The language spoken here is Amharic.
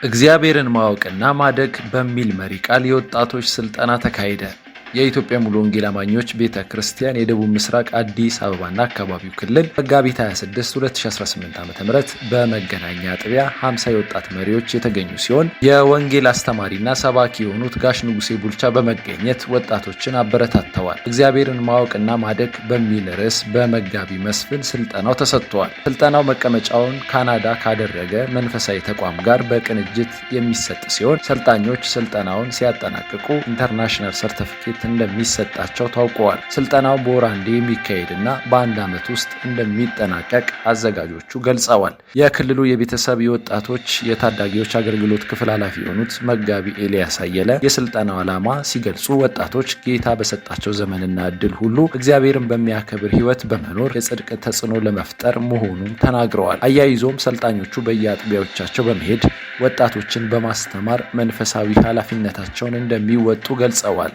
እግዚአብሔርን ማወቅና ማደግ በሚል መሪ ቃል የወጣቶች ስልጠና ተካሄደ። የኢትዮጵያ ሙሉ ወንጌል አማኞች ቤተ ክርስቲያን የደቡብ ምስራቅ አዲስ አበባና አካባቢው ክልል መጋቢት 26 2018 ዓ.ም በመገናኛ አጥቢያ 50 የወጣት መሪዎች የተገኙ ሲሆን የወንጌል አስተማሪና ሰባኪ የሆኑት ጋሽ ንጉሴ ቡልቻ በመገኘት ወጣቶችን አበረታተዋል። እግዚአብሔርን ማወቅና ማደግ በሚል ርዕስ በመጋቢ መስፍን ስልጠናው ተሰጥቷል። ስልጠናው መቀመጫውን ካናዳ ካደረገ መንፈሳዊ ተቋም ጋር በቅንጅት የሚሰጥ ሲሆን ሰልጣኞች ስልጠናውን ሲያጠናቅቁ ኢንተርናሽናል ሰርቲፊኬት እንደሚሰጣቸው ታውቀዋል። ስልጠናው በወር አንዴ የሚካሄድና በአንድ ዓመት ውስጥ እንደሚጠናቀቅ አዘጋጆቹ ገልጸዋል። የክልሉ የቤተሰብ የወጣቶች የታዳጊዎች አገልግሎት ክፍል ኃላፊ የሆኑት መጋቢ ኤልያስ አየለ የስልጠናው ዓላማ ሲገልጹ ወጣቶች ጌታ በሰጣቸው ዘመንና እድል ሁሉ እግዚአብሔርን በሚያከብር ሕይወት በመኖር የጽድቅ ተጽዕኖ ለመፍጠር መሆኑን ተናግረዋል። አያይዞም ሰልጣኞቹ በየአጥቢያዎቻቸው በመሄድ ወጣቶችን በማስተማር መንፈሳዊ ኃላፊነታቸውን እንደሚወጡ ገልጸዋል።